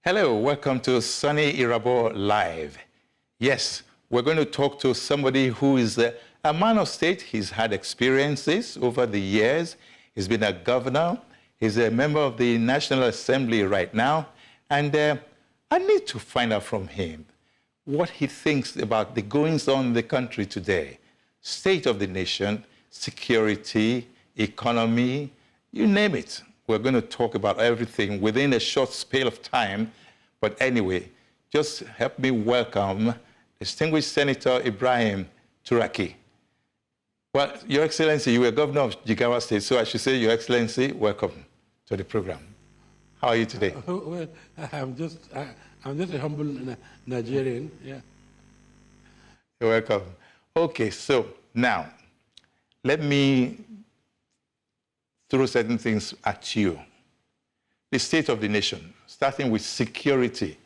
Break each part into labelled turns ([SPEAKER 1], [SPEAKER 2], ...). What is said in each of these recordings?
[SPEAKER 1] Hello, welcome to Soni Irabor Live. Yes, we're going to talk to somebody who is a man of state. He's had experiences over the years. He's been a governor. He's a member of the National Assembly right now. And I need to find out from him what he thinks about the goings-on in the country today. State of the nation, security, economy, you name it. We're going to talk about everything within a short spell of time. But anyway, just help me welcome distinguished Senator Ibrahim Turaki. Well, Your Excellency, you were Governor of Jigawa State, so I should say, Your Excellency, welcome to the program. How are you today?
[SPEAKER 2] Well, I'm just a humble Nigerian, yeah.
[SPEAKER 1] You're welcome. Okay, so now, let me throw certain things at you. The state of the nation, starting with security,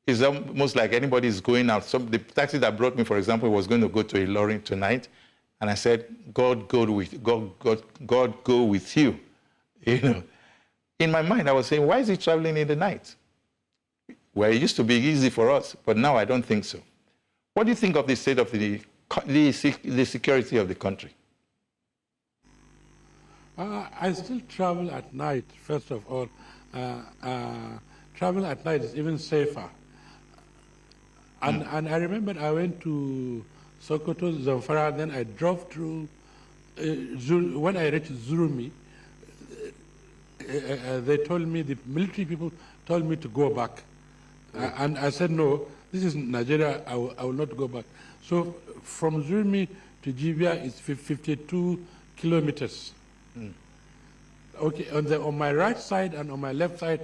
[SPEAKER 1] is almost like anybody is going out. The taxi that brought me, for example, was going to go to Ilorin tonight, and I said, God go with you. You know, in my mind, I was saying, why is he traveling in the night? Well, it used to be easy for us, but now I don't think so. What do you think of the state of the security of the country?
[SPEAKER 2] I still travel at night, first of all. Travel at night is even safer. And I remember I went to Sokoto, Zamfara, then I drove through, when I reached Zurumi, they told me, the military people told me to go back. And I said, no, this is Nigeria, I will not go back. So from Zurumi to Jibia is 52 kilometers. Okay, on my right side and on my left side,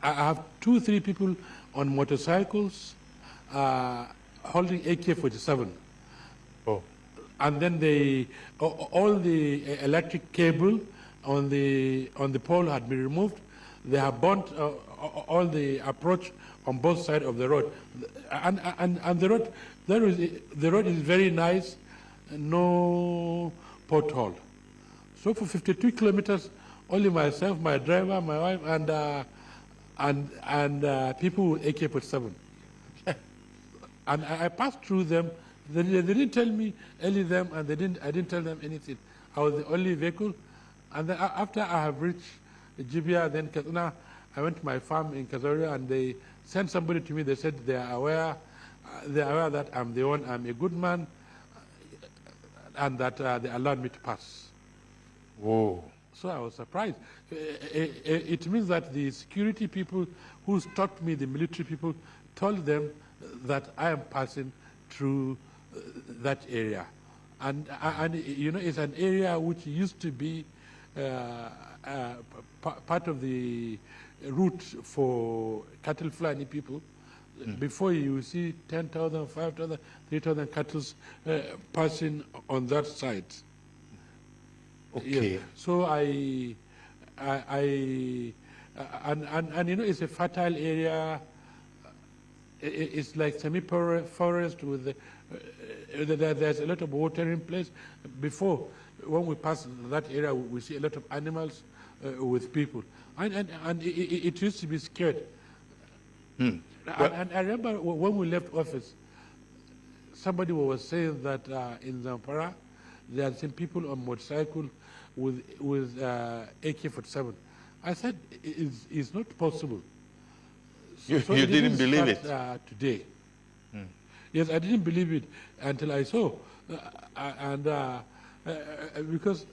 [SPEAKER 2] I have 2-3 people on motorcycles holding AK-47.
[SPEAKER 1] Oh.
[SPEAKER 2] And then all the electric cable on the pole had been removed. They have burnt all the approach on both sides of the road, and the road is very nice, no pothole. So for 52 kilometers, only myself, my driver, my wife, and people with AK-47. And I passed through them. They didn't tell me any of them, and I didn't tell them anything. I was the only vehicle. And then after I have reached Jibia, then Katuna, I went to my farm in Kazaria, and they sent somebody to me. They said they are aware that I'm the one, I'm a good man, and that they allowed me to pass.
[SPEAKER 1] Whoa.
[SPEAKER 2] So I was surprised. It means that the security people who stopped me, the military people, told them that I am passing through that area. And you know, it's an area which used to be part of the route for cattle flying people. Before you see 10,000, 5,000, 3,000 cattle passing on that side.
[SPEAKER 1] Okay.
[SPEAKER 2] Yes. So and you know, it's a fertile area. It's like semi-forest with there's a lot of water in place. Before, when we pass that area, we see a lot of animals with people, and it used to be scared. And I remember when we left office, somebody was saying that in Zamfara, there are some people on motorcycle with AK-47. I said, it's not possible.
[SPEAKER 1] You didn't believe it?
[SPEAKER 2] Today. Yes, I didn't believe it until I saw. Because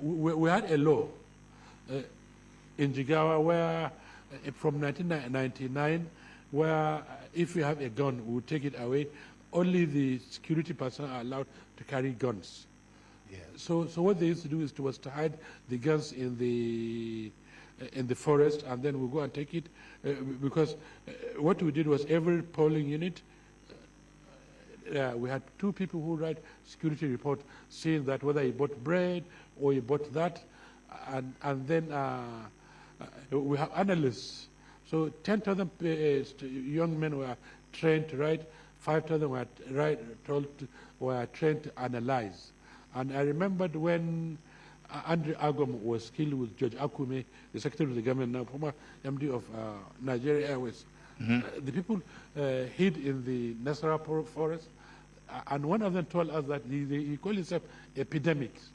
[SPEAKER 2] we had a law in Jigawa where, from 1999, where if you have a gun, we take it away. Only the security personnel are allowed to carry guns.
[SPEAKER 1] Yeah.
[SPEAKER 2] So what they used to do was to hide the guns in the forest, and then we go and take it, because what we did was every polling unit, we had 2 people who write security report saying that whether he bought bread or he bought that, and then we have analysts. So 10,000 young men were trained to write, 5,000 were trained to analyze. And I remembered when Andrew Agom was killed with George Akume, the Secretary of the Government, now former MD of Nigeria Airways. The people hid in the Nasarawa forest, and one of them told us that he called himself epidemics.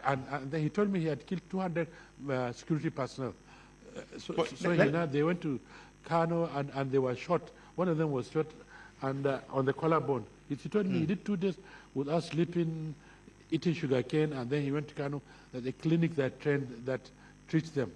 [SPEAKER 2] And then he told me he had killed 200 security personnel. They went to Kano and they were shot. One of them was shot and on the collarbone. He told me he did 2 days without sleeping, eating sugarcane, and then he went to Kano, the clinic that treats them.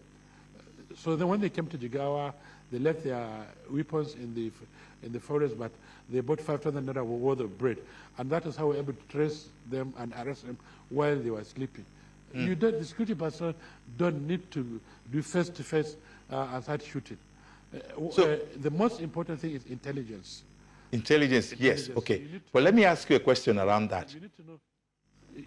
[SPEAKER 2] So then when they came to Jigawa, they left their weapons in the forest, but they bought 5,000 naira worth of bread. And that is how we were able to trace them and arrest them while they were sleeping. The security personnel don't need to do face-to-face and start shooting. The most important thing is intelligence.
[SPEAKER 1] Intelligence, yes, okay. But let me ask you a question around that.
[SPEAKER 2] You need to know.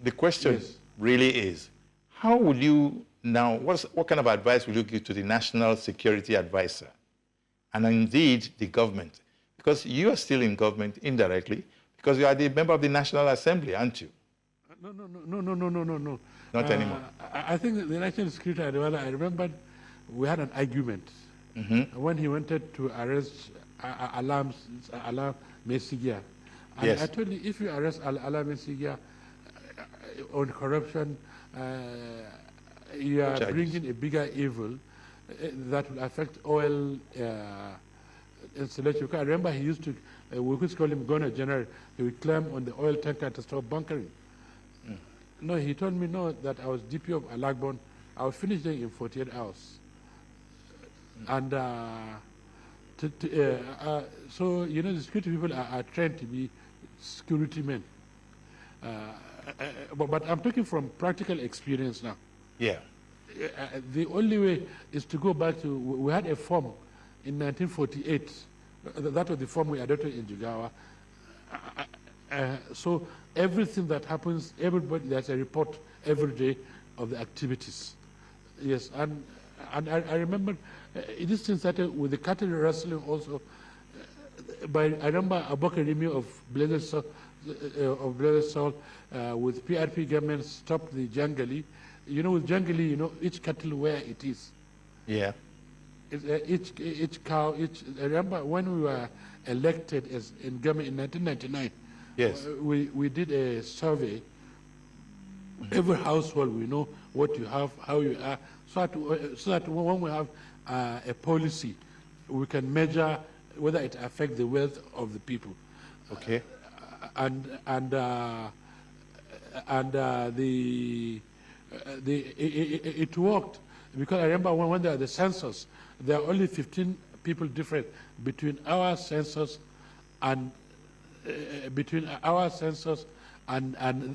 [SPEAKER 1] The question really is, how will you now, what kind of advice will you give to the National Security Advisor and indeed the government? Because you are still in government indirectly, because you are the member of the National Assembly, aren't you?
[SPEAKER 2] No.
[SPEAKER 1] Not anymore.
[SPEAKER 2] I think the National Security Advisor, I remember we had an argument when he wanted to arrest Alam Mesigia. And
[SPEAKER 1] Yes.
[SPEAKER 2] I told you, if you arrest Alam Mesigia on corruption, you are bringing a bigger evil that will affect oil installation. Because I remember he used to, we could call him Governor General, he would climb on the oil tanker to stop bunkering. No, he told me no, that I was DP of Alagbon. I was finishing in 48 hours. And so, you know, the security people are trained to be security men. But I'm talking from practical experience now.
[SPEAKER 1] Yeah.
[SPEAKER 2] The only way is to go back to, we had a form in 1948. That was the form we adopted in Jigawa. So everything that happens, everybody, there's a report every day of the activities. Yes, and I remember this thing started with the cattle wrestling also. I remember Abokarimi of Blessed Soul with PRP government stopped the Jangali. You know, with Jangali, you know, each cattle where it is.
[SPEAKER 1] Yeah.
[SPEAKER 2] Each cow, I remember when we were elected as in government in 1999.
[SPEAKER 1] Yes.
[SPEAKER 2] We did a survey. Every household, we know what you have, how you are, so that when we have a policy, we can measure whether it affects the wealth of the people.
[SPEAKER 1] Okay.
[SPEAKER 2] It worked, because I remember when there are the census, there are only 15 people different between our census and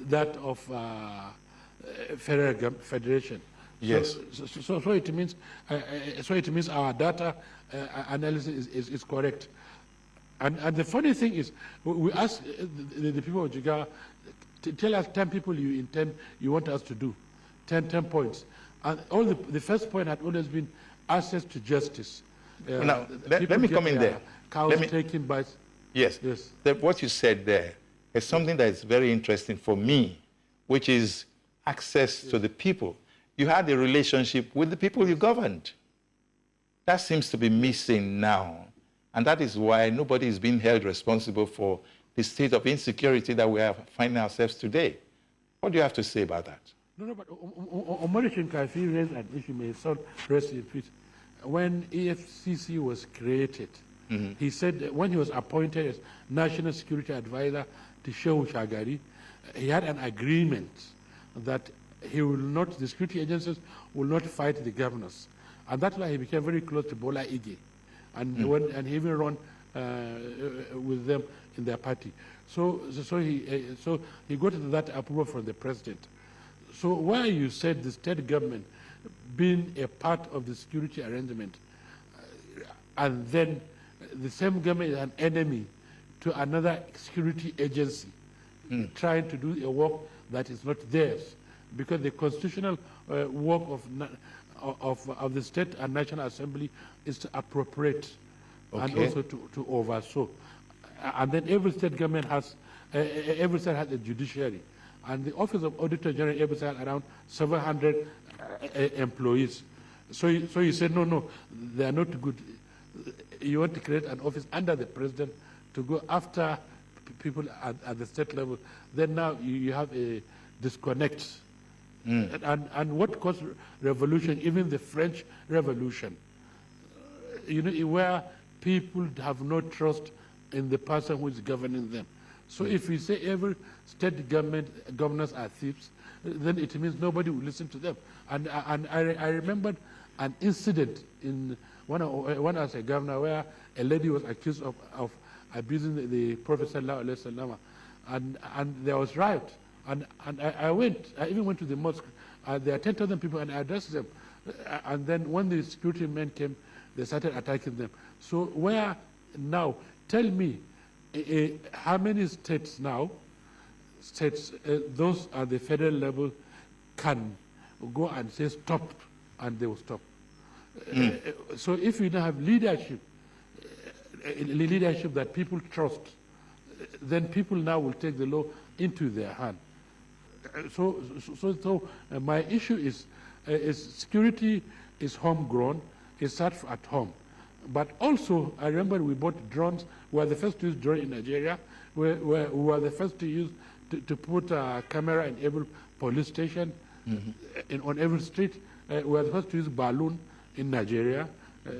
[SPEAKER 2] that of federation.
[SPEAKER 1] Yes.
[SPEAKER 2] So it means our data analysis is correct. And the funny thing is, we ask the people of Jigawa, tell us 10 people you want us to do, 10 points. And all the first point had always been access to justice.
[SPEAKER 1] Now, let me come in there.
[SPEAKER 2] Cows taken by...
[SPEAKER 1] Yes. What you said there is something that is very interesting for me, which is access to the people. You had a relationship with the people you governed. That seems to be missing now. And that is why nobody is being held responsible for the state of insecurity that we are finding ourselves today. What do you have to say about that?
[SPEAKER 2] No, but Omar Shinkafi raised an issue, may sound rest in peace. When EFCC was created, he said that when he was appointed as National Security Advisor to Shehu Shagari, he had an agreement that the security agencies will not fight the governors. And that's why he became very close to Bola Ige. And he even ran with them in their party. So he got that approval from the president. So why you said the state government being a part of the security arrangement, and then the same government is an enemy to another security agency trying to do a work that is not theirs, because the constitutional work of the state and national assembly is to appropriate and also to oversaw. And then every state government has, every state has a judiciary. And the Office of Auditor General had around 700 employees. So you said, no, they are not good. You want to create an office under the president to go after people at the state level. Then now you have a disconnect. And what caused revolution, even the French Revolution, where people have no trust in the person who is governing them. So if we say every state governors are thieves, then it means nobody will listen to them. And I remembered an incident when I was a governor where a lady was accused of abusing the Prophet sallallahu alaihi wasallam, and there was riot. And I even went to the mosque. There are 10,000 people, and I addressed them. And then when the security men came, they started attacking them. So where now? Tell me, how many states now, those at the federal level, can go and say stop, and they will stop. So if you don't have leadership that people trust, then people now will take the law into their hand. So my issue is security is homegrown. It starts at home. But also, I remember we bought drones. We were the first to use drones in Nigeria. We were the first to use to put a camera in every police station, on every street. We were the first to use balloon in Nigeria,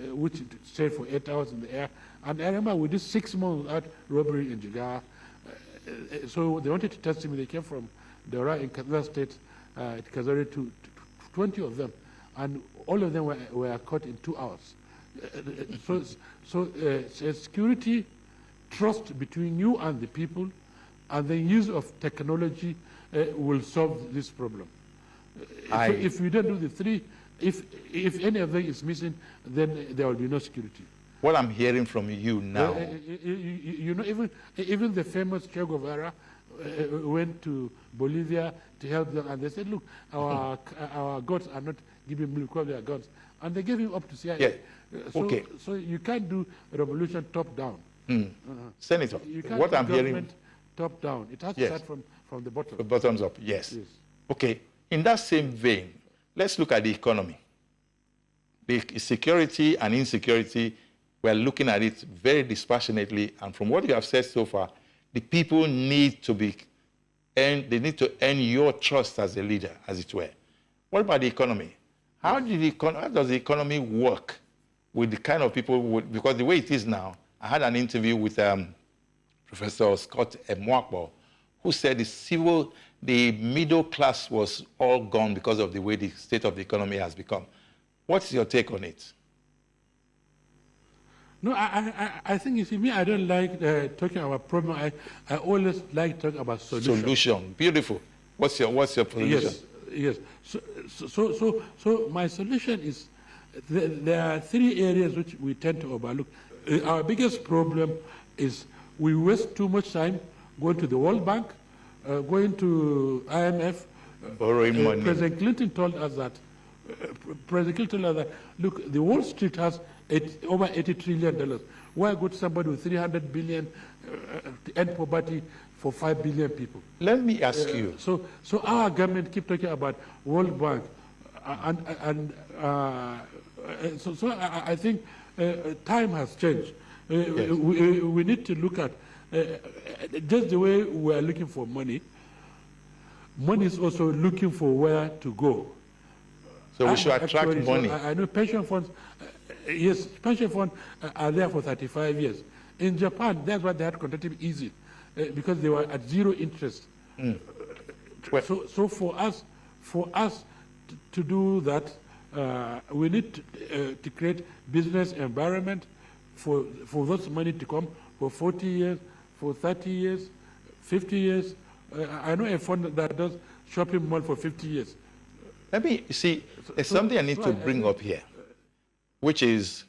[SPEAKER 2] which stayed for 8 hours in the air. And I remember we did 6 months without robbery in Jigawa. So they wanted to test me. They came from Dora in Kaduna State, Kazari, to 20 of them. And all of them were caught in 2 hours. So security, trust between you and the people, and the use of technology will solve this problem. So if we don't do the three, if any of them is missing, then there will be no security.
[SPEAKER 1] What I'm hearing from you now,
[SPEAKER 2] even the famous Che Guevara went to Bolivia to help them, and they said, "Look, our gods are not giving milk because they are gods," and they gave him up to CIA.
[SPEAKER 1] Yeah.
[SPEAKER 2] So you can't do a revolution top down.
[SPEAKER 1] Senator,
[SPEAKER 2] You can't
[SPEAKER 1] what
[SPEAKER 2] do
[SPEAKER 1] I'm hearing,
[SPEAKER 2] government top down. It has to start from the bottom.
[SPEAKER 1] the bottoms up, yes. Okay, in that same vein, let's look at the economy. The security and insecurity, we're looking at it very dispassionately, and from what you have said so far, the people need to they need to earn your trust as a leader, as it were. What about the economy? How does the economy work with the kind of people, because the way it is now, I had an interview with Professor Scott Mwakbo, who said the middle class was all gone because of the way the state of the economy has become. What's your take on it?
[SPEAKER 2] No, I think, you see, me, I don't like talking about problem. I always like talking about solution.
[SPEAKER 1] Solution, beautiful. What's your position?
[SPEAKER 2] Yes. So my solution is, there are 3 areas which we tend to overlook. Our biggest problem is we waste too much time going to the World Bank, going to IMF.
[SPEAKER 1] Borrowing money.
[SPEAKER 2] President Clinton told us that, look, the Wall Street has over $80 trillion. Why would somebody with $300 billion end poverty for 5 billion people?
[SPEAKER 1] Let me ask you.
[SPEAKER 2] So our government keep talking about World Bank, so I think time has changed. We need to look at just the way we are looking for money. Money is also looking for where to go.
[SPEAKER 1] So we should attract money.
[SPEAKER 2] I know pension funds. Yes, pension funds are there for 35 years. In Japan, that's why they had quantitative easing, because they were at 0 interest. So for us to do that, we need to create business environment for those money to come for 40 years, for 30 years, 50 years. I know a fund that does shopping mall for 50 years.
[SPEAKER 1] Let me see. There's something I need to bring up here, which is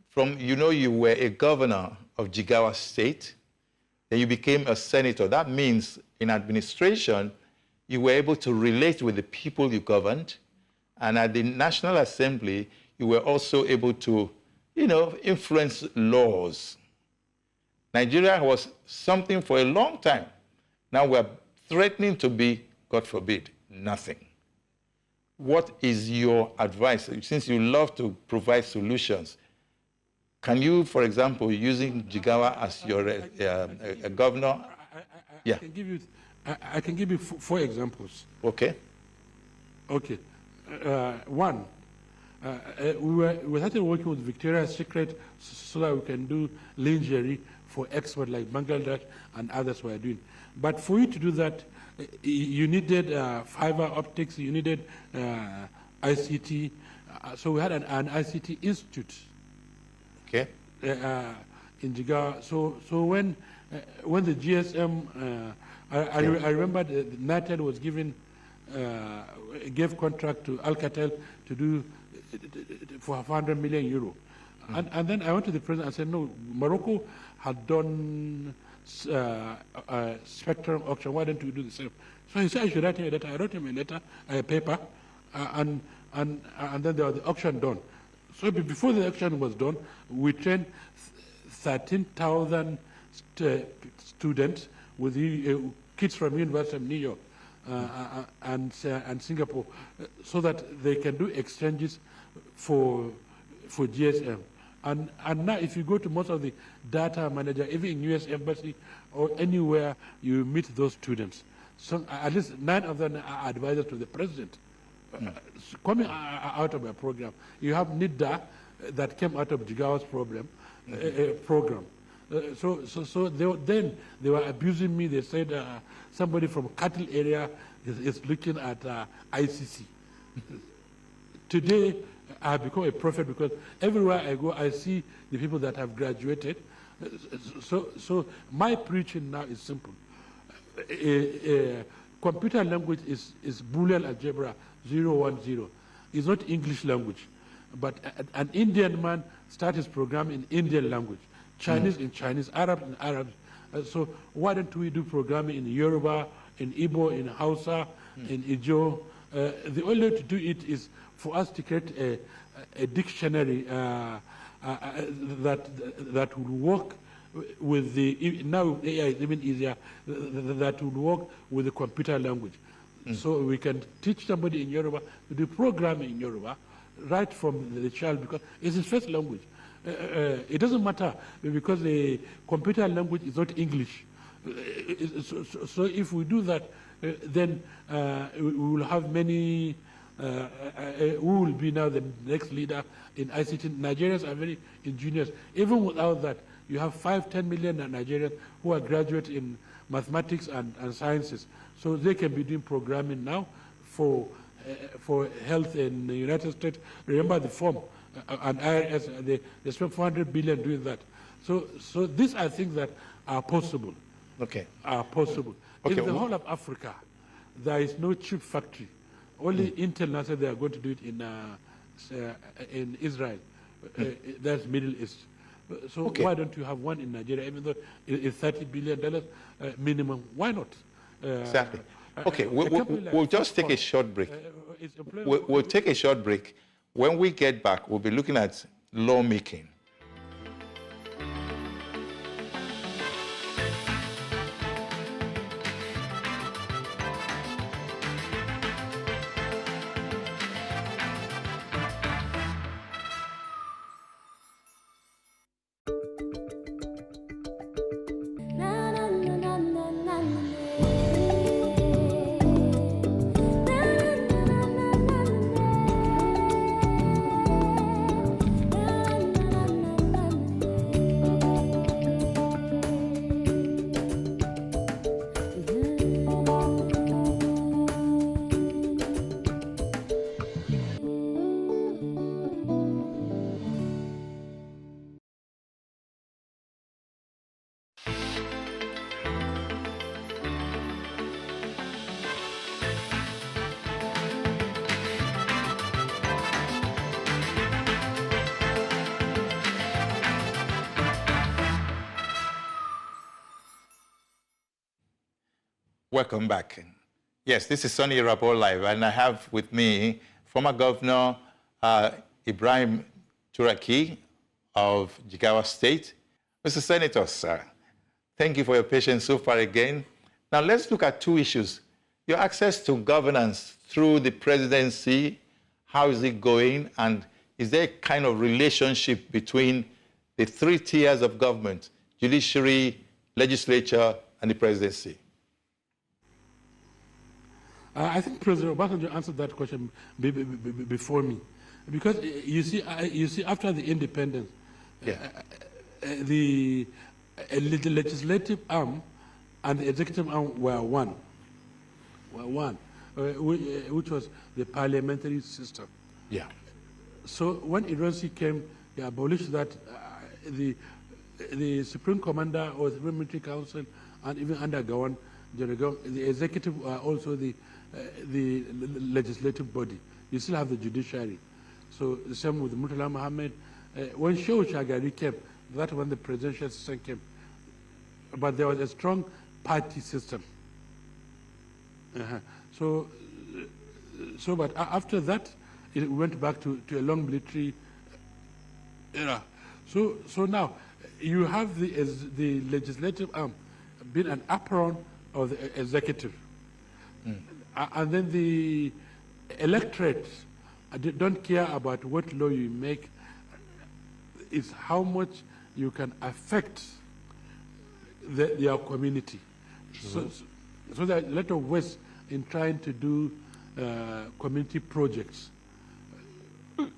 [SPEAKER 1] from, you were a governor of Jigawa State, then you became a senator. That means in administration, you were able to relate with the people you governed. And at the National Assembly, you were also able to, influence laws. Nigeria was something for a long time. Now we're threatening to be, God forbid, nothing. What is your advice? Since you love to provide solutions, can you, for example, using Jigawa as your governor?
[SPEAKER 2] I can give you 4 examples.
[SPEAKER 1] Okay.
[SPEAKER 2] Okay. One, we started working with Victoria's Secret so that we can do lingerie for experts like Bangladesh and others were doing. But for you to do that, you needed fiber optics, you needed ICT. So we had an ICT institute.
[SPEAKER 1] Okay.
[SPEAKER 2] In Jigawa. So when the GSM, I remember the NATED was gave contract to Alcatel to do for 500 million euro. And then I went to the president and said, no, Morocco had done spectrum auction. Why don't we do the same? So he said I should write him a letter. I wrote him a letter, a paper, and then there was the auction done. So before the auction was done, we trained 13,000 students with kids from University of New York and Singapore, so that they can do exchanges for GSM. And now if you go to most of the data manager, even in US Embassy or anywhere, you meet those students. So at least 9 of them are advisors to the president. Coming out of a program, you have NIDA that came out of Jigawa's program. So then they were abusing me. They said somebody from cattle area is looking at ICC. Today, I have become a prophet because everywhere I go, I see the people that have graduated. So my preaching now is simple. Computer language is Boolean algebra 010. It's not English language. But an Indian man starts his program in Indian language, Chinese in Chinese, Arab in Arab. So why don't we do programming in Yoruba, in Igbo, in Hausa, in Ijo? The only way to do it is for us to create a dictionary that would work with the, now AI is even easier, that would work with the computer language. So we can teach somebody in Yoruba to do programming in Yoruba right from the child because it's his first language. It doesn't matter because the computer language is not English. So if we do that, then we will have many, we will be now the next leader in ICT. Nigerians are very ingenious. Even without that, you have 5-10 million Nigerians who are graduates in mathematics and sciences. So they can be doing programming now for health in the United States. Remember the form and IRS, they spent 400 billion doing that. So these are things that are possible.
[SPEAKER 1] Okay.
[SPEAKER 2] Are possible.
[SPEAKER 1] Okay.
[SPEAKER 2] In the whole of Africa, there is no chip factory. Only Intel now said they are going to do it in Israel. That's Middle East. So why don't you have one in Nigeria, even though it's $30 billion minimum? Why not?
[SPEAKER 1] Exactly. Okay, we'll just take a short break. We'll take a short break. When we get back, we'll be looking at lawmaking. Welcome back. Yes, this is Soni Irabor Live, and I have with me former Governor Ibrahim Turaki of Jigawa State. Mr. Senator, sir, thank you for your patience so far again. Now let's look at two issues. Your access to governance through the presidency, how is it going? And is there a kind of relationship between the three tiers of government, judiciary, legislature, and the presidency?
[SPEAKER 2] I think President Obasanjo answered that question before me. Because you see, after the independence, the legislative arm and the executive arm were one, which was the parliamentary system.
[SPEAKER 1] Yeah.
[SPEAKER 2] So when Iransi came, they abolished that. The Supreme Commander or the Supreme Military Council, and even under Gawan, the executive are also the legislative body. You still have the judiciary. So the same with Murtala Mohammed. When Shehu Shagari came, that's when the presidential system came. But there was a strong party system. But after that, it went back to a long military era. So now you have the legislative arm being an apron of the executive, and then the electorate don't care about what law you make. It's how much you can affect their community. So there are a lot of ways in trying to do community projects.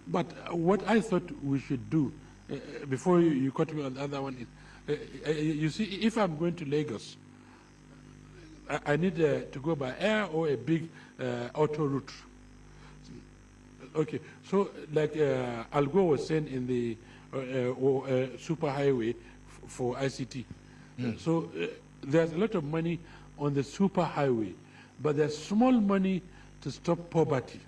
[SPEAKER 2] But what I thought we should do, before you cut me on the other one, is, you see, if I'm going to Lagos, I need to go by air or a big auto route. Okay, so like Al Gore was saying in the super highway for ICT. So there's a lot of money on the super highway, but there's small money to stop poverty.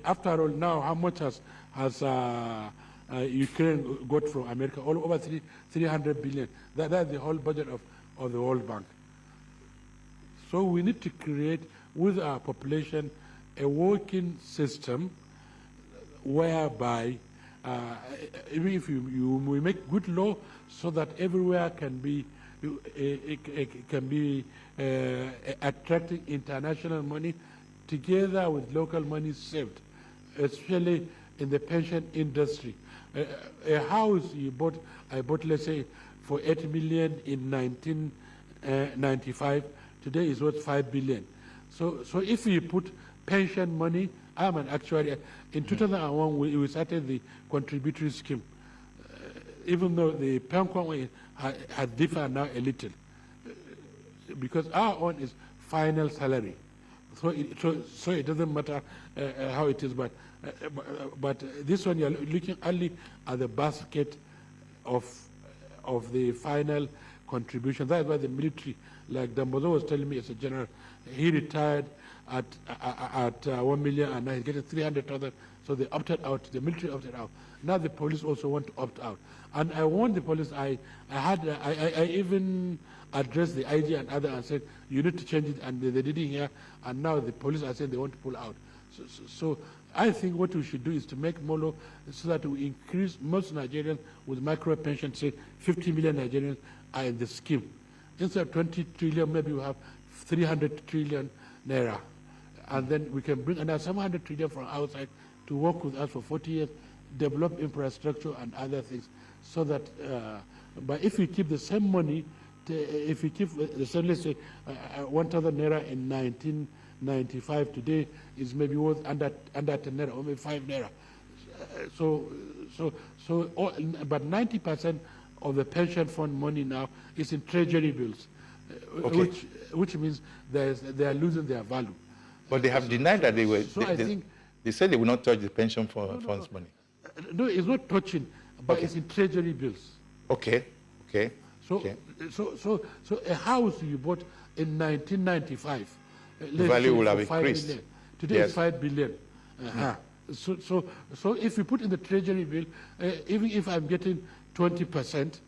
[SPEAKER 2] After all, now how much has Ukraine got from America? All over 300 billion. That's the whole budget of the World Bank. So we need to create with our population a working system whereby even if we make good law so that everywhere can be attracting international money together with local money saved, especially in the pension industry. A house I bought, let's say, for 8 million in 1995, today is worth 5 billion. So if we put pension money, I'm an actuary. In 2001, we started the contributory scheme, even though the PENCON had differed now a little, because our own is final salary. So it doesn't matter how it is, but this one you're looking only at the basket of the final contribution. That's why the military, like Dambozo was telling me as a general, he retired at 1 million and now he's getting 300,000. So they opted out. The military opted out. Now the police also want to opt out. And I warned the police. I even addressed the IG and others and said you need to change it, and they didn't hear. And now the police are saying they want to pull out. So I think what we should do is to make more law so that we increase most Nigerians with micro pension. Say 50 million Nigerians are in the scheme. Instead of 20 trillion, maybe we have 300 trillion naira. And then we can bring another 700 trillion from outside to work with us for 40 years, develop infrastructure and other things, so that, but if we keep the same money, if we keep the same, let's say, 1,000 naira in 1995, today is maybe worth under 10 naira, or maybe 5 naira. But 90% of the pension fund money now is in treasury bills,
[SPEAKER 1] okay,
[SPEAKER 2] which means they are losing their value.
[SPEAKER 1] But they have denied that they were. So they said they will not touch the pension funds money.
[SPEAKER 2] No, it's not touching, but
[SPEAKER 1] okay,
[SPEAKER 2] it's in treasury bills.
[SPEAKER 1] Okay.
[SPEAKER 2] So a house you bought in 1995,
[SPEAKER 1] the value will have increased.
[SPEAKER 2] Billion. Today it's 5 billion. So if you put in the treasury bill, even if I'm getting 20%,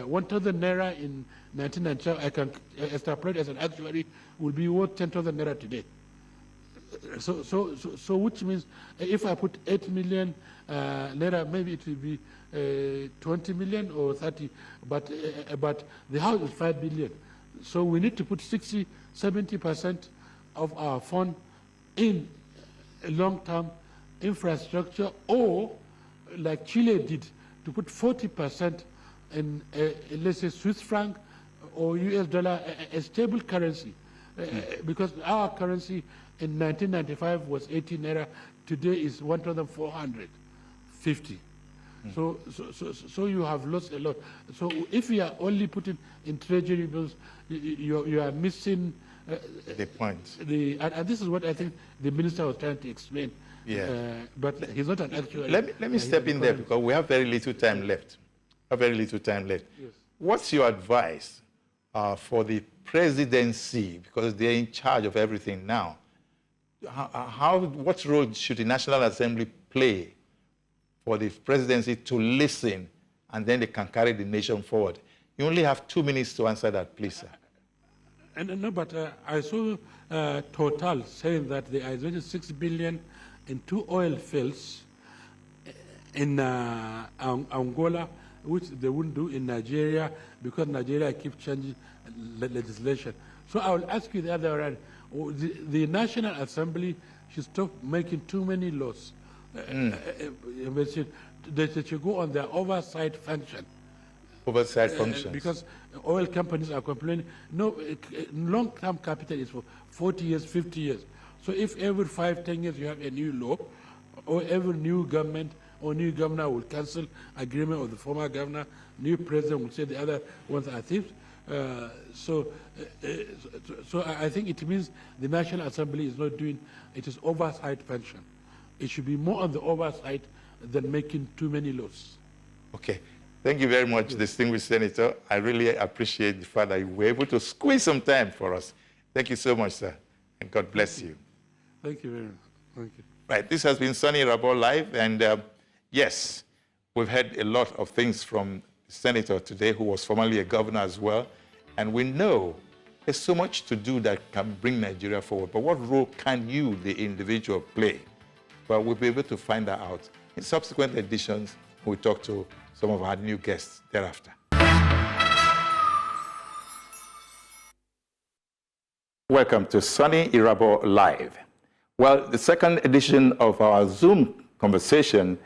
[SPEAKER 2] 1,000 naira in 1995, I can extrapolate as an actuary will be worth 10,000 naira today. So which means if I put 8 million naira, maybe it will be 20 million or 30, but the house is 5 billion. So we need to put 70% of our fund in long-term infrastructure, or like Chile did, to put 40% in, let's say, Swiss franc or US dollar, a stable currency. Because our currency in 1995 was 18 naira, today is 1,450. So you have lost a lot. So if you are only putting in treasury bills, you are missing
[SPEAKER 1] the point.
[SPEAKER 2] And this is what I think the minister was trying to explain.
[SPEAKER 1] Yeah.
[SPEAKER 2] But he's not an actual.
[SPEAKER 1] Let me step in there because we have very little time left. Yes. What's your advice for the presidency, because they're in charge of everything now? What role should the National Assembly play for the presidency to listen, and then they can carry the nation forward? You only have 2 minutes to answer that, please, sir.
[SPEAKER 2] No, but I saw Total saying that there is 6 billion in 2 oil fields in Angola, which they wouldn't do in Nigeria because Nigeria keeps changing legislation. So I will ask you the other way around. The National Assembly should stop making too many laws. They should go on their oversight function. Because oil companies are complaining. No, long-term capital is for 40 years, 50 years. So if every 5, 10 years you have a new law, or every new government or new governor will cancel agreement of the former governor, new president will say the other ones are thieves. So I think it means the National Assembly is not doing, it is oversight function. It should be more on the oversight than making too many laws.
[SPEAKER 1] Okay. Thank you very much, distinguished Senator. I really appreciate the fact that you were able to squeeze some time for us. Thank you so much, sir, and God bless you.
[SPEAKER 2] Thank you very much. Thank you.
[SPEAKER 1] Right, this has been Soni Irabor Live, and yes, we've heard a lot of things from the Senator today, who was formerly a governor as well, and we know there's so much to do that can bring Nigeria forward, but what role can you, the individual, play? Well, we'll be able to find that out. In subsequent editions, we'll talk to some of our new guests thereafter. Welcome to Soni Irabor Live. Well, the second edition of our Zoom conversation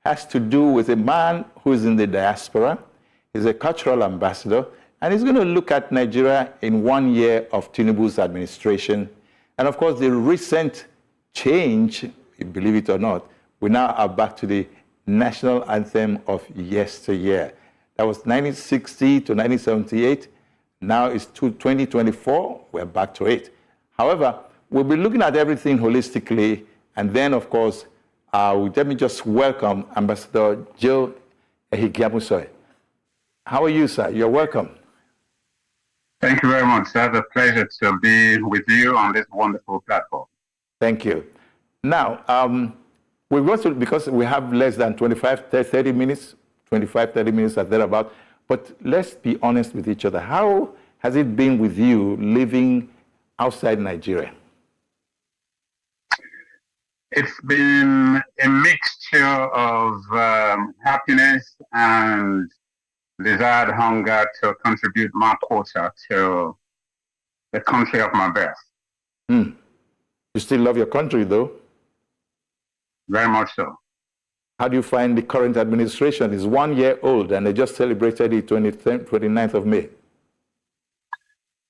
[SPEAKER 1] has to do with a man who is in the diaspora. He's a cultural ambassador, and he's going to look at Nigeria in 1 year of Tinubu's administration. And of course, the recent change, believe it or not, we now are back to the national anthem of yesteryear. That was 1960 to 1978. Now it's 2024. We're back to it. However, we'll be looking at everything holistically. And then, of course, let me just welcome Ambassador Joe Ehigiamusoy. How are you, sir? You're welcome.
[SPEAKER 3] Thank you very much, sir. It's a pleasure to be with you on this wonderful platform.
[SPEAKER 1] Thank you. Now, we're going to, because we have less than 30 minutes or thereabout, but let's be honest with each other. How has it been with you living outside Nigeria?
[SPEAKER 3] It's been a mixture of happiness and desired hunger to contribute my quota to the country of my birth.
[SPEAKER 1] You still love your country, though?
[SPEAKER 3] Very much so.
[SPEAKER 1] How do you find the current administration? It's 1 year old, and they just celebrated the 29th of May.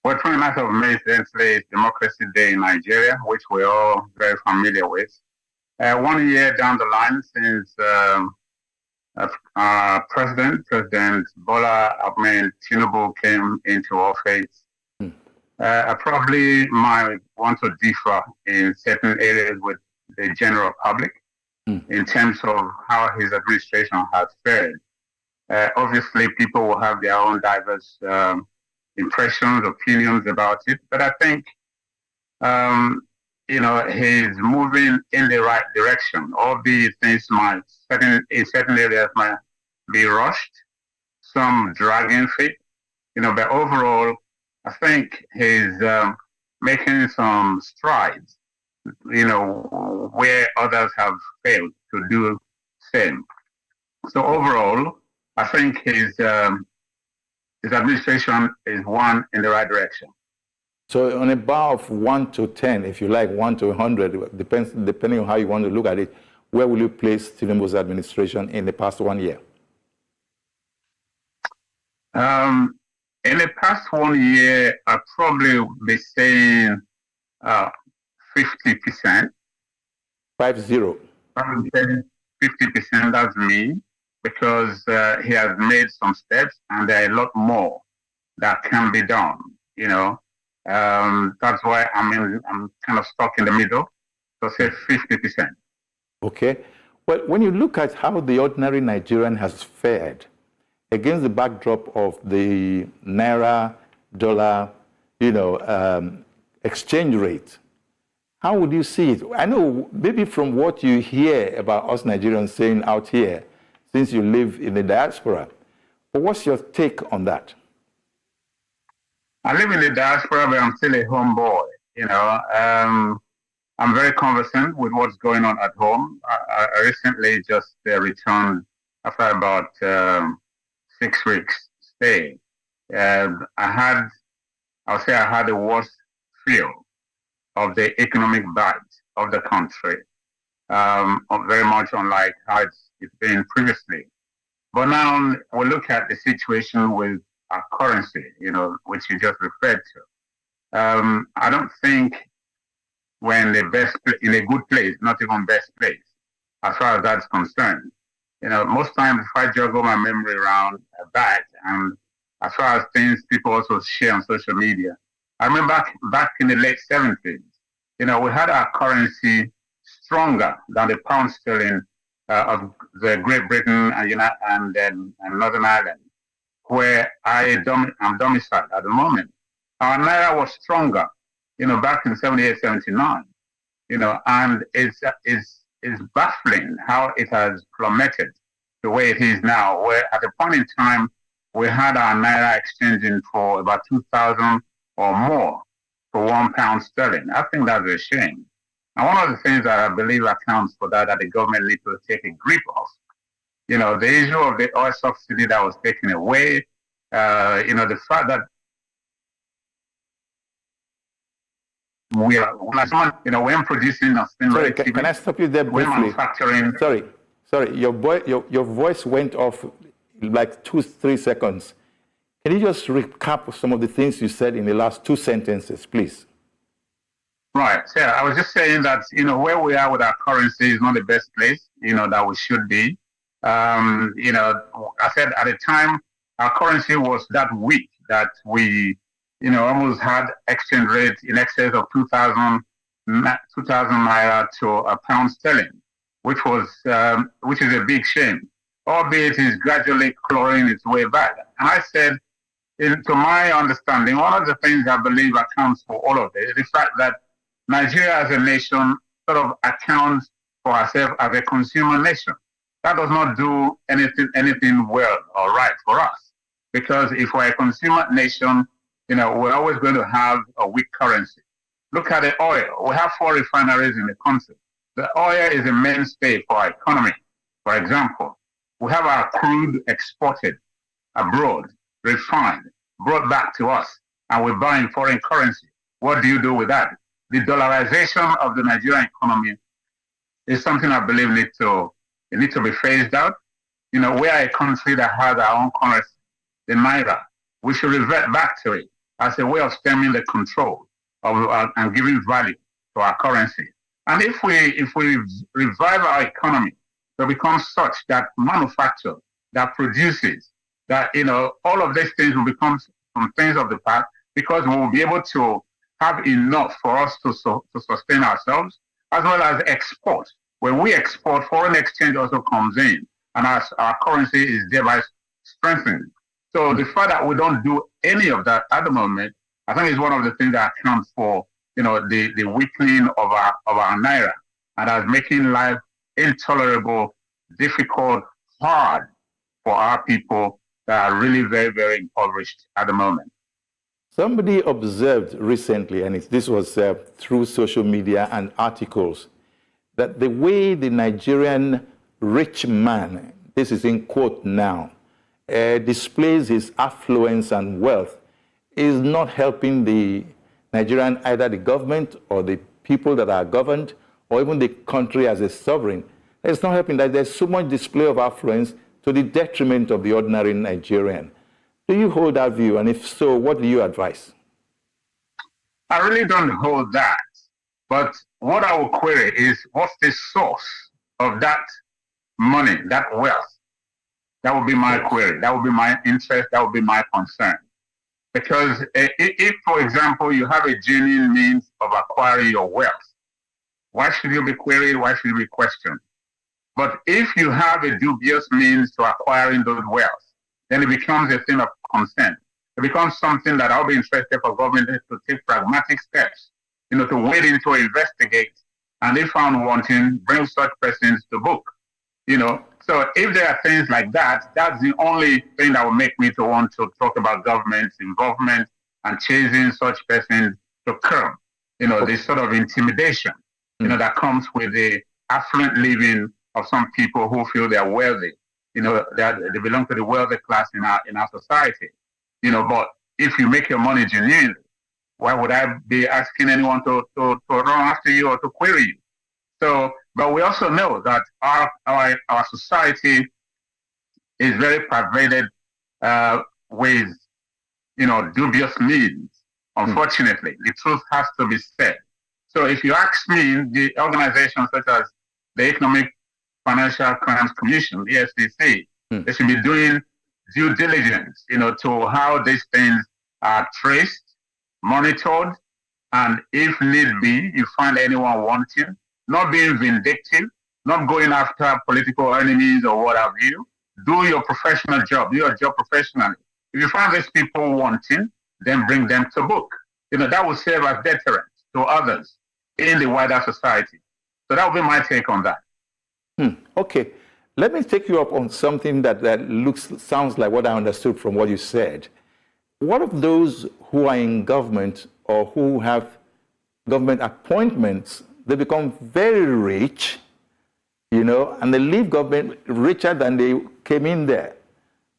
[SPEAKER 3] Well, 29th of May is Democracy Day in Nigeria, which we're all very familiar with. 1 year down the line since President Bola Ahmed Tinubu came into office, I probably might want to differ in certain areas with the general public in terms of how his administration has fared. Obviously, people will have their own diverse impressions, opinions about it, but I think, he's moving in the right direction. All these things in certain areas might be rushed, some dragging feet, but overall, I think he's making some strides where others have failed to do same. So overall, I think his administration is one in the right direction.
[SPEAKER 1] So on a bar of 1 to 10, if you like, 1 to 100, depending on how you want to look at it, where will you place Tinubu's administration in the past 1 year?
[SPEAKER 3] In the past 1 year, I'd probably be saying 50%.
[SPEAKER 1] 50.
[SPEAKER 3] 50%, that's me, because he has made some steps and there are a lot more that can be done, That's why I'm kind of stuck in the middle. So say 50%.
[SPEAKER 1] Okay. Well, when you look at how the ordinary Nigerian has fared against the backdrop of the naira dollar, exchange rate, how would you see it? I know maybe from what you hear about us Nigerians saying out here, since you live in the diaspora, but what's your take on that?
[SPEAKER 3] I live in the diaspora, but I'm still a homeboy. I'm very conversant with what's going on at home. I recently just returned after about 6 weeks stay. I had the worst feel of the economic bite of the country, very much unlike how it's been previously. But now we look at the situation with our currency, which you just referred to. I don't think we're in in a good place, not even best place, as far as that's concerned. Most times if I juggle my memory around back, and as far as things people also share on social media, I remember back in the late 70s, we had our currency stronger than the pound sterling of the Great Britain and Northern Ireland, where I'm domiciled at the moment. Our naira was stronger, back in 78, 79, and it's baffling how it has plummeted the way it is now, where at a point in time, we had our naira exchanging for about 2,000 or more for £1 sterling. I think that's a shame. And one of the things that I believe accounts for that the government needs to take a grip of, the issue of the oil subsidy that was taken away, the fact that we're producing nothing.
[SPEAKER 1] Sorry, can I stop you there briefly?
[SPEAKER 3] We're manufacturing.
[SPEAKER 1] Sorry, your voice went off like 2-3 seconds. Can you just recap some of the things you said in the last 2 sentences, please?
[SPEAKER 3] Right. Yeah, I was just saying that, where we are with our currency is not the best place, that we should be. I said at the time, our currency was that weak that we, almost had exchange rate in excess of 2,000 naira to a pound sterling, which is a big shame, albeit is gradually clawing its way back. And I said, to my understanding, one of the things I believe accounts for all of this is the fact that Nigeria as a nation sort of accounts for herself as a consumer nation. That does not do anything well or right for us. Because if we're a consumer nation, we're always going to have a weak currency. Look at the oil. We have 4 refineries in the country. The oil is a mainstay for our economy. For example, we have our crude exported abroad, refined, brought back to us, and we buy in foreign currency. What do you do with that? The dollarization of the Nigerian economy is something I believe needs to be phased out. We are a country that has our own currency, the naira. We should revert back to it as a way of stemming the control of and giving value to our currency. And if we revive our economy to become such that manufacture, that produces, that all of these things will become some things of the past, because we will be able to have enough for us to sustain ourselves, as well as export. When we export, foreign exchange also comes in, and our currency is thereby strengthened. So the fact that we don't do any of that at the moment, I think is one of the things that accounts for the weakening of our naira, and as making life intolerable, difficult, hard for our people that are really very, very impoverished at the moment.
[SPEAKER 1] Somebody observed recently, and this was through social media and articles, that the way the Nigerian rich man, this is in quote now, displays his affluence and wealth is not helping the Nigerian, either the government or the people that are governed, or even the country as a sovereign. It's not helping that there's so much display of affluence to the detriment of the ordinary Nigerian. Do you hold that view? And if so, what do you advise?
[SPEAKER 3] I really don't hold that. But what I will query is, what's the source of that money, that wealth? That would be my query. That would be my interest. That would be my concern. Because if, for example, you have a genuine means of acquiring your wealth, why should you be queried? Why should you be questioned? But if you have a dubious means to acquiring those wealth, then it becomes a thing of concern. It becomes something that I'll be interested for government to take pragmatic steps, to wade in to investigate, and if found wanting, bring such persons to book. So if there are things like that, that's the only thing that will make me to want to talk about government's involvement and chasing such persons to curb, this sort of intimidation, that comes with the affluent living of some people who feel they're wealthy, that they belong to the wealthy class in our society. But if you make your money genuinely, why would I be asking anyone to run after you or to query you? So, but we also know that our society is very pervaded with, dubious means. Unfortunately, the truth has to be said. So if you ask me, the organizations such as the Economic Financial Crimes Commission, the EFCC, they should be doing due diligence, to how these things are traced, monitored, and if need be, you find anyone wanting, not being vindictive, not going after political enemies or what have you. Do your professional job. Do your job professionally. If you find these people wanting, then bring them to book. That will serve as deterrent to others in the wider society. So that will be my take on that.
[SPEAKER 1] Okay. Let me take you up on something that sounds like what I understood from what you said. What of those who are in government or who have government appointments? They become very rich, and they leave government richer than they came in there.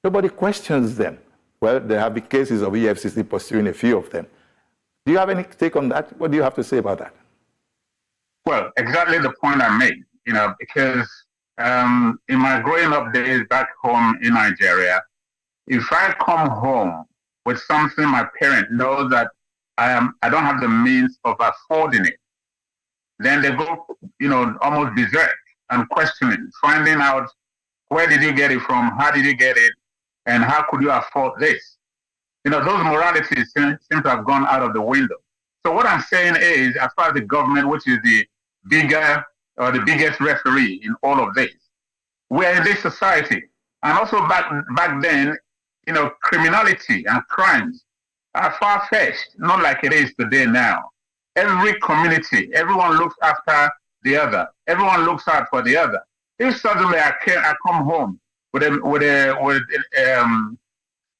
[SPEAKER 1] Nobody questions them. Well, there have been cases of EFCC pursuing a few of them. Do you have any take on that? What do you have to say about that?
[SPEAKER 3] Well, exactly the point I made, because in my growing up days back home in Nigeria, if I come home with something my parent knows that I don't have the means of affording it, then they go, almost berserk and questioning, finding out where did you get it from, how did you get it, and how could you afford this? Those moralities seem to have gone out of the window. So what I'm saying is, as far as the government, which is the biggest referee in all of this, we're in this society. And also back then, criminality and crimes are far-fetched, not like it is today now. Every community, everyone looks after the other. Everyone looks out for the other. If suddenly I come home with a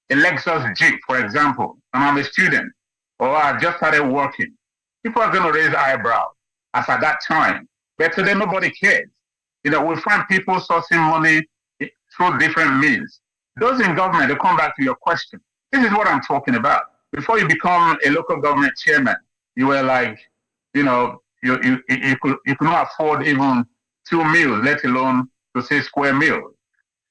[SPEAKER 3] Lexus Jeep, for example, and I'm a student, or I've just started working, people are going to raise eyebrows as at that time. But today nobody cares. We find people sourcing money through different means. Those in government, they come back to your question. This is what I'm talking about. Before you become a local government chairman, you were like, you could not afford even 2 meals, let alone to say square meals.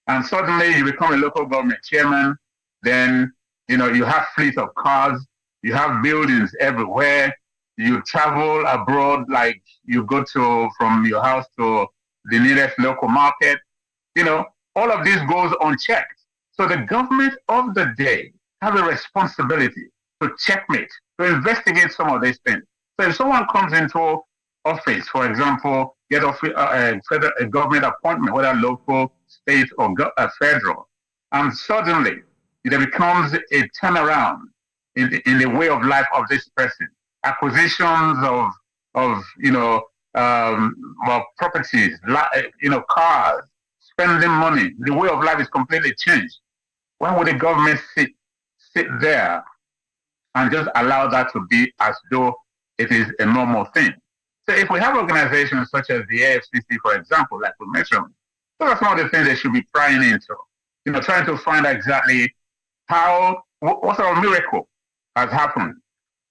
[SPEAKER 3] And suddenly you become a local government chairman, then, you have fleet of cars, you have buildings everywhere, you travel abroad, like you go from your house to the nearest local market. All of this goes unchecked. So the government of the day have a responsibility to checkmate, to investigate some of these things. So if someone comes into office, for example, get a government appointment, whether local, state, or federal, and suddenly it becomes a turnaround in the way of life of this person. Acquisitions of properties, cars, spending money. The way of life is completely changed. Why would the government sit there and just allow that to be as though it is a normal thing. So if we have organizations such as the AFCC, for example, like we mentioned, those are some of the things they should be prying into. Trying to find exactly what sort of miracle has happened.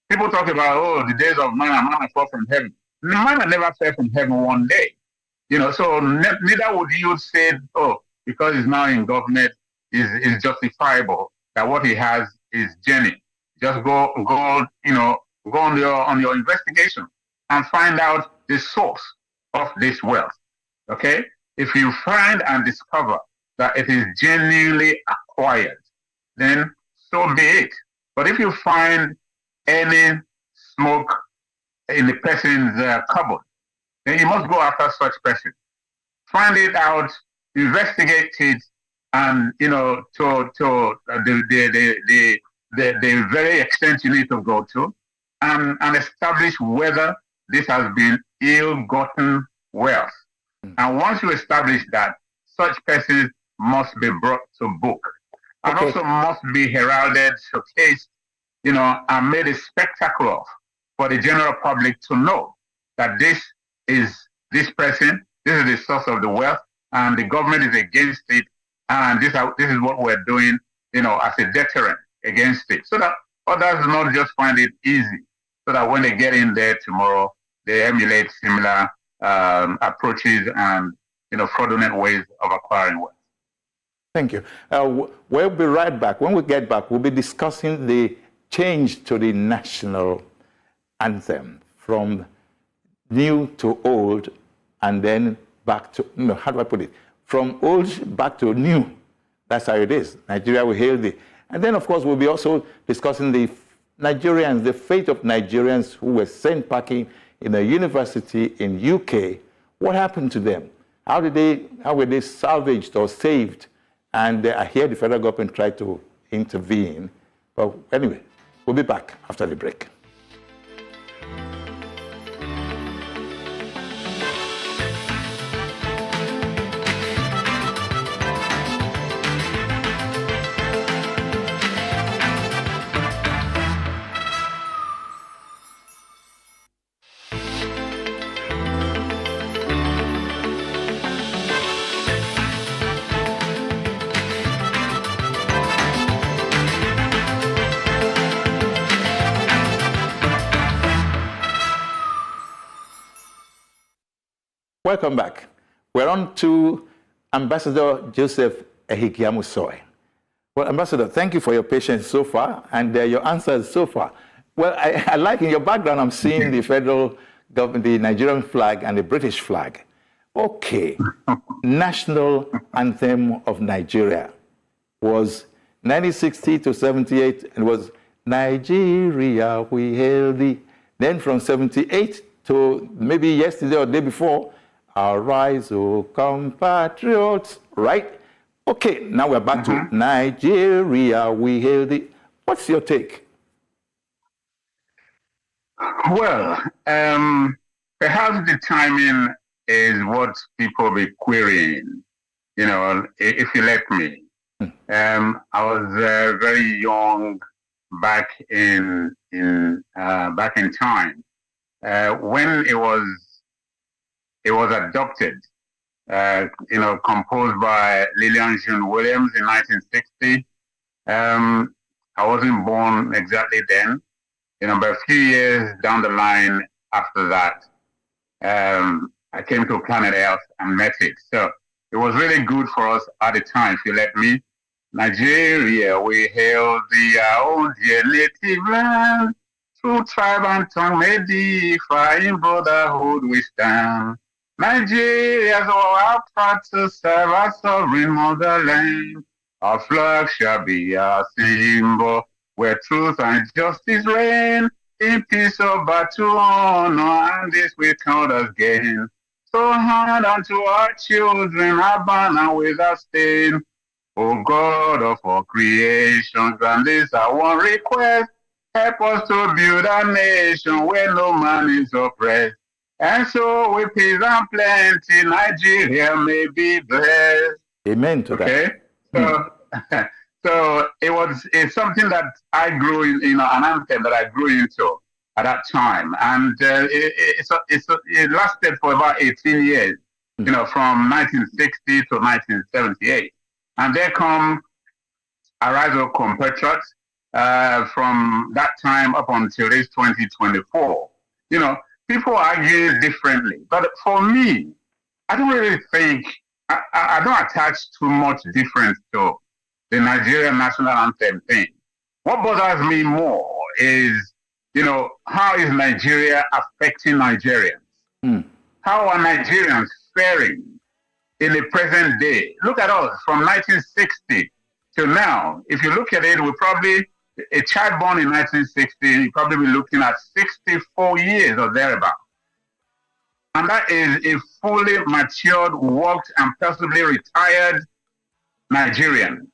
[SPEAKER 3] People talk about, the days of manna fall from heaven. Manna never fell from heaven one day. So neither would you say, because he's now in government, is justifiable that what he has is genuine. Just go on your investigation and find out the source of this wealth. Okay? If you find and discover that it is genuinely acquired, then so be it. But if you find any smoke in the person's cupboard, then you must go after such person. Find it out, investigate it, and to the very extent you need to go to, and establish whether this has been ill-gotten wealth. And once you establish that, such persons must be brought to book, and also must be heralded, showcased, and made a spectacle of for the general public to know that this is this person, this is the source of the wealth, and the government is against it, and this is what we're doing, as a deterrent against it, so that others not just find it easy, so that when they get in there tomorrow, they emulate similar approaches and fraudulent ways of acquiring wealth.
[SPEAKER 1] Thank you. We'll be right back. When we get back, we'll be discussing the change to the national anthem from new to old, and then back to, how do I put it? From old back to new. That's how it is. Nigeria will hail thee. And then, of course, we'll be also discussing the Nigerians, the fate of Nigerians who were sent packing in a university in UK. What happened to them? How were they salvaged or saved? And I hear the federal government tried to intervene. But anyway, we'll be back after the break. Welcome back. We're on to Ambassador Joseph Ehikiamusoy. Well, Ambassador, thank you for your patience so far and your answers so far. Well, I like in your background, I'm seeing the federal government, the Nigerian flag and the British flag. Okay, national anthem of Nigeria was 1960 to 78, and it was Nigeria, we hail thee. Then from 78 to maybe yesterday or the day before, arise, O compatriots, right? Okay, now we're back to Nigeria, we hail thee. What's your take?
[SPEAKER 3] Well, perhaps the timing is what people be querying, if you let me. I was very young back in time when it was adopted, composed by Lillian June Williams in 1960. I wasn't born exactly then, but a few years down the line after that, I came to Planet Earth and met it. So it was really good for us at the time, if you let me. Nigeria, we hail thee, our own dear native land. Through tribe and tongue may differ, in brotherhood we stand. Nigeria's our part to serve our sovereign motherland. Our flag shall be our symbol, where truth and justice reign. In peace of battle, honor, and this we count as gain. So hand unto our children our banner without stain. O God of all creation, grant this our one request. Help us to build a nation where no man is oppressed. And so with peace and plenty, Nigeria may be blessed.
[SPEAKER 1] Amen to that.
[SPEAKER 3] Okay? So it's something that I grew in, an anthem that I grew into at that time. And it lasted for about 18 years, from 1960 to 1978. And there come Arise of Compatriots from that time up until this 2024. People argue differently. But for me, I don't really think, I don't attach too much difference to the Nigerian national anthem thing. What bothers me more is, how is Nigeria affecting Nigerians? How are Nigerians faring in the present day? Look at us from 1960 to now. If you look at it, a child born in 1960, you'll probably be looking at 64 years or thereabout. And that is a fully matured, worked, and possibly retired Nigerian.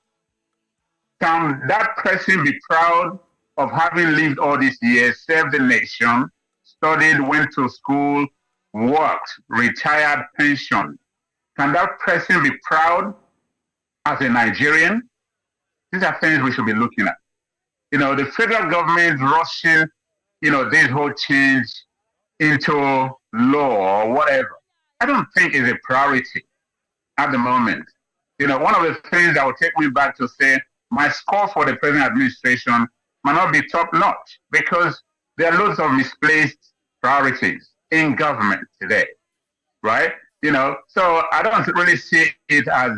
[SPEAKER 3] Can that person be proud of having lived all these years, served the nation, studied, went to school, worked, retired, pensioned? Can that person be proud as a Nigerian? These are things we should be looking at. The federal government rushing, this whole change into law or whatever, I don't think is a priority at the moment. One of the things that will take me back to say my score for the present administration might not be top notch because there are loads of misplaced priorities in government today, right? So I don't really see it as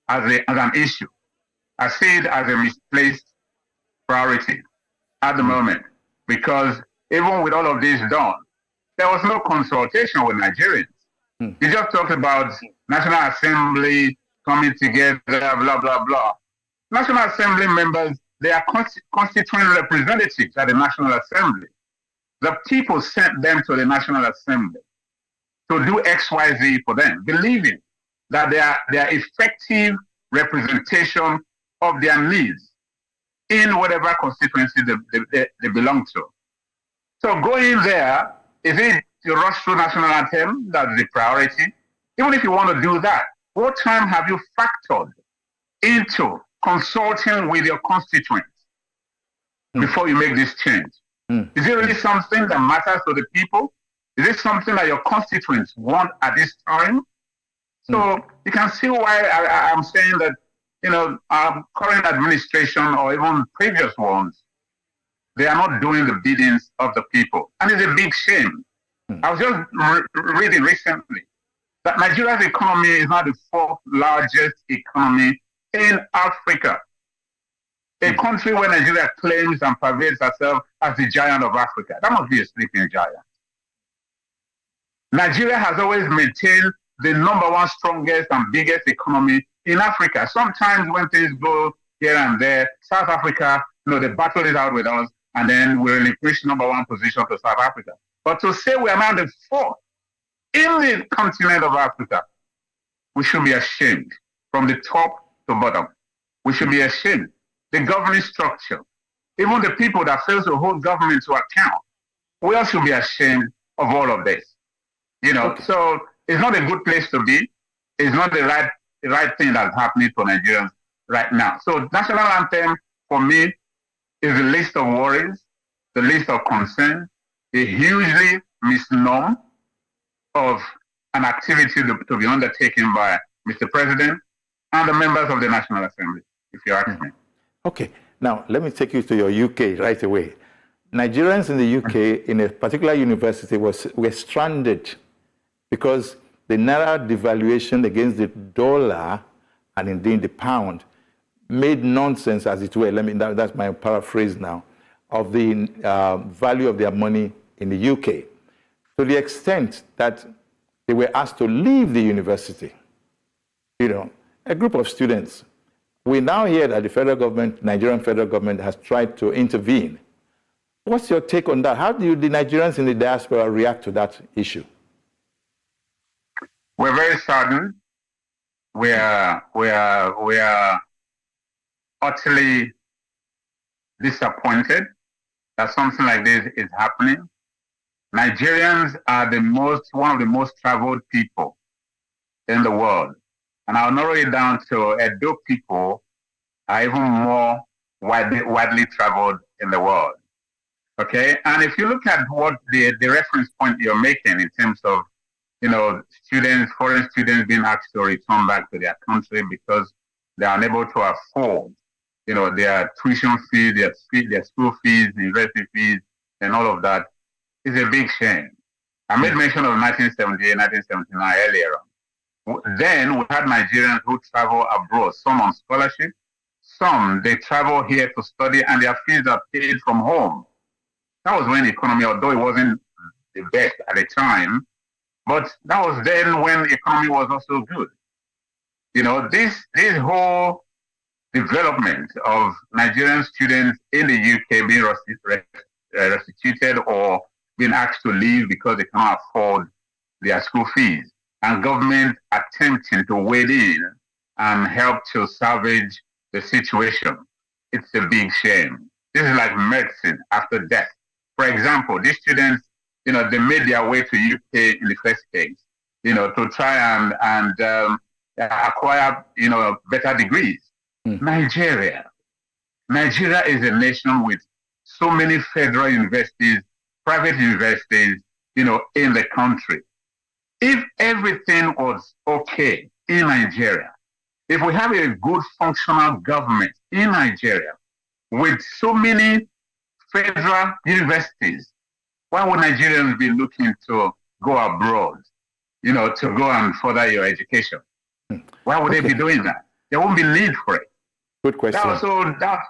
[SPEAKER 3] an issue. I see it as a misplaced priority at the moment because even with all of this done, there was no consultation with Nigerians. You just talked about National Assembly coming together, blah, blah, blah. National Assembly members, they are constituent representatives at the National Assembly. The people sent them to the National Assembly to do XYZ for them, believing that they are effective representation of their needs in whatever constituency they belong to. So going there, is it to rush through national anthem? That's the priority. Even if you want to do that, what time have you factored into consulting with your constituents before you make this change? Is it really something that matters to the people? Is it something that your constituents want at this time? So you can see why I'm saying that, our current administration or even previous ones, they are not doing the biddings of the people. And it's a big shame. I was just reading recently that Nigeria's economy is now the fourth largest economy in Africa. A country where Nigeria claims and parades herself as the giant of Africa. That must be a sleeping giant. Nigeria has always maintained the number one strongest and biggest economy in Africa. Sometimes when things go here and there, South Africa, the battle is out with us, and then we relinquish number one position to South Africa. But to say we are now the fourth in the continent of Africa, we should be ashamed from the top to bottom. We should be ashamed. The governing structure, even the people that fail to hold government to account, we all should be ashamed of all of this. So it's not a good place to be. It's not the right thing that's happening to Nigerians right now. So national anthem, for me, is a list of worries, the list of concerns, a hugely misnomer of an activity to be undertaken by Mr. President and the members of the National Assembly, if you ask me.
[SPEAKER 1] Okay, now let me take you to your UK right away. Nigerians in the UK, in a particular university, were stranded because the naira devaluation against the dollar and indeed the pound made nonsense, as it were. That's my paraphrase now, of the value of their money in the UK, to the extent that they were asked to leave the university. A group of students. We now hear that the federal government, Nigerian federal government, has tried to intervene. What's your take on that? How do the Nigerians in the diaspora react to that issue?
[SPEAKER 3] We're very saddened. We are utterly disappointed that something like this is happening. Nigerians are one of the most traveled people in the world. And I'll narrow it down to Edo people are even more widely traveled in the world. Okay, and if you look at what the reference point you're making in terms of, students, foreign students being asked to return back to their country because they are unable to afford, their tuition fees, their school fees, university fees, and all of that, is a big shame. I made mention of 1978, 1979 earlier on. Then we had Nigerians who travel abroad, some on scholarship, some they travel here to study and their fees are paid from home. That was when the economy, although it wasn't the best at the time, but that was then when the economy was also good. This whole development of Nigerian students in the UK being restituted or being asked to leave because they cannot afford their school fees, and government attempting to wade in and help to salvage the situation. It's a big shame. This is like medicine after death. For example, these students, they made their way to UK in the first place, to try and acquire, better degrees. Nigeria is a nation with so many federal universities, private universities, in the country. If everything was okay in Nigeria, if we have a good functional government in Nigeria with so many federal universities, why would Nigerians be looking to go abroad, to go and further your education? Why would they be doing that? There won't be need for it.
[SPEAKER 1] Good question.
[SPEAKER 3] That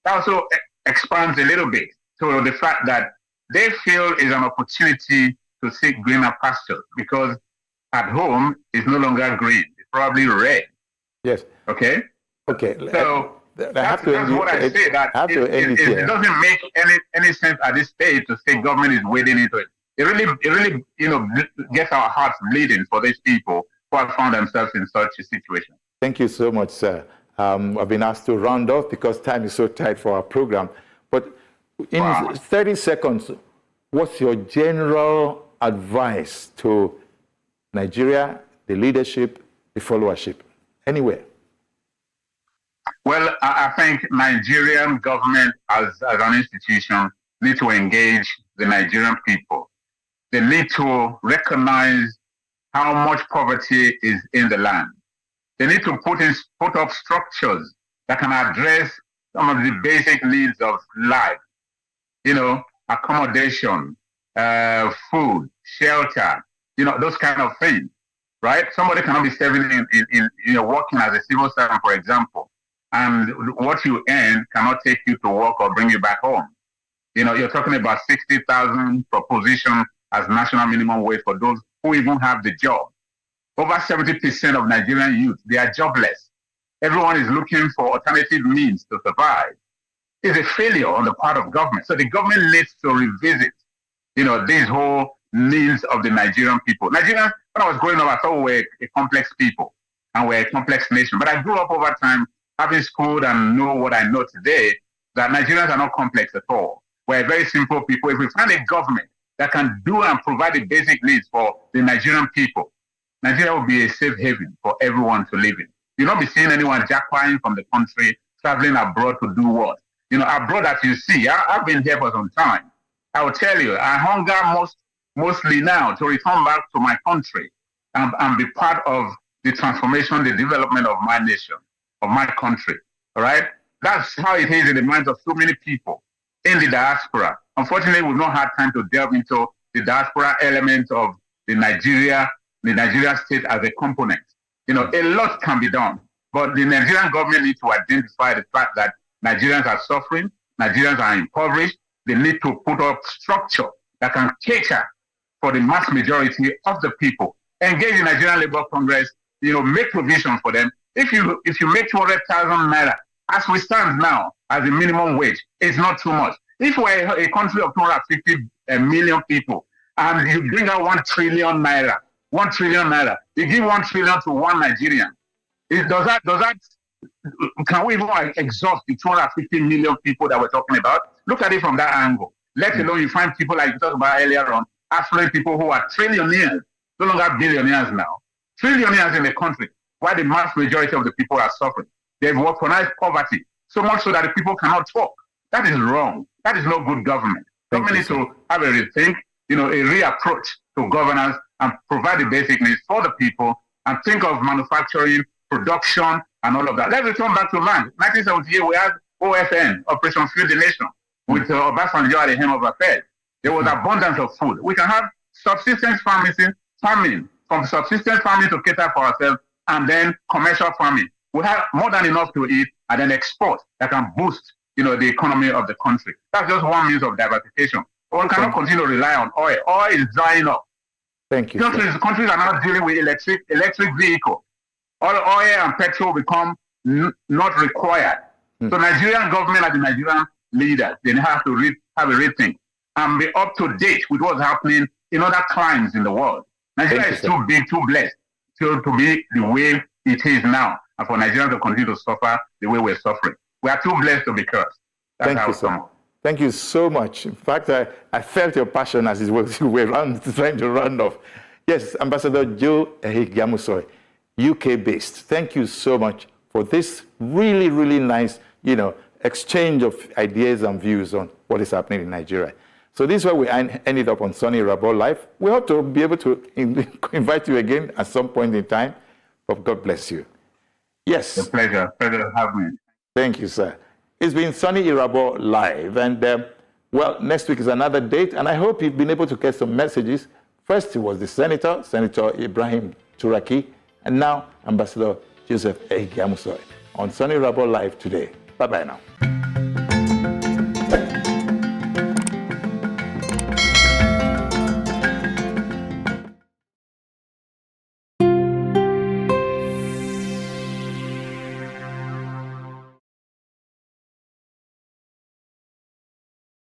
[SPEAKER 3] also expands a little bit to the fact that they feel is an opportunity to seek greener pastures, because at home it's no longer green; it's probably red.
[SPEAKER 1] Yes.
[SPEAKER 3] Okay.
[SPEAKER 1] Okay.
[SPEAKER 3] So that's what I say. That it doesn't make any sense at this stage to say government is wading into it. It really, gets our hearts bleeding for these people who have found themselves in such a situation.
[SPEAKER 1] Thank you so much, sir. I've been asked to round off because time is so tight for our program. But in 30 seconds, what's your general advice to Nigeria, the leadership, the followership, anywhere?
[SPEAKER 3] Well, I think Nigerian government as an institution need to engage the Nigerian people. They need to recognize how much poverty is in the land. They need to put up structures that can address some of the basic needs of life. Accommodation, food, shelter, those kind of things, right? Somebody cannot be serving in working as a civil servant, for example, and what you earn cannot take you to work or bring you back home. You're talking about 60,000 proposition as national minimum wage for those who even have the job. Over 70% of Nigerian youth, they are jobless. Everyone is looking for alternative means to survive. It's a failure on the part of government. So the government needs to revisit, these whole needs of the Nigerian people. Nigerians, when I was growing up, I thought we were a complex people and we're a complex nation. But I grew up over time, having schooled and know what I know today, that Nigerians are not complex at all. We're very simple people. If we find a government that can do and provide the basic needs for the Nigerian people, Nigeria will be a safe haven for everyone to live in. You'll not be seeing anyone jackpying from the country, traveling abroad to do what? Abroad that you see, I've been here for some time. I will tell you, I hunger mostly now to return back to my country and be part of the transformation, the development of my nation, of my country. All right? That's how it is in the minds of so many people in the diaspora. Unfortunately, we've not had time to delve into the diaspora element of the Nigeria state as a component. A lot can be done, but the Nigerian government needs to identify the fact that Nigerians are suffering, Nigerians are impoverished. They need to put up structure that can cater for the mass majority of the people. Engage the Nigerian Labour Congress, make provision for them. If you make 200,000 naira, as we stand now, as a minimum wage, it's not too much. If we're a country of 250 million people, and you bring out 1 trillion naira, 1 trillion naira, you give 1 trillion to one Nigerian. Does that can we even exhaust the 250 million people that we're talking about? Look at it from that angle. Let alone you find people like you talked about earlier on, affluent people who are trillionaires, no longer billionaires now. Trillionaires in the country, while the mass majority of the people are suffering. They've weaponized poverty, so much so that the people cannot talk. That is wrong. That is no good government. Government needs to have a rethink, a reapproach to governance and provide the basic needs for the people and think of manufacturing, production, and all of that. Let's return back to land. 1978, we had OFN, Operation Feed the Nation, with Obasanjo at the helm of affairs. There was abundance of food. We can have subsistence farming, from subsistence farming to cater for ourselves, and then commercial farming. We have more than enough to eat, and then export that can boost, the economy of the country. That's just one means of diversification. One cannot continue to rely on oil. Oil is drying up.
[SPEAKER 1] Thank you.
[SPEAKER 3] Countries are now dealing with electric vehicles. All oil and petrol become not required. So Nigerian government and the Nigerian leaders, they have to have a rethink and be up to date with what's happening in other climes in the world. Nigeria is too big, too blessed to be the way it is now, and for Nigeria to continue to suffer the way we're suffering. We are too blessed to be cursed.
[SPEAKER 1] Thank you, sir. Thank you so much. In fact, I felt your passion as you were trying to round off. Yes, Ambassador Joe Ehigiamusoy, UK-based. Thank you so much for this really, really nice, exchange of ideas and views on what is happening in Nigeria. So this is where we ended up on Soni Irabor Live. We hope to be able to invite you again at some point in time, but God bless you. Yes.
[SPEAKER 3] It's a pleasure. Pleasure to have me.
[SPEAKER 1] Thank you, sir. It's been Soni Irabor Live, and next week is another date, and I hope you've been able to get some messages. First, it was the Senator Ibrahim Turaki, and now Ambassador Joseph Ehigiamusoy on Soni Irabor Live today. Bye-bye now.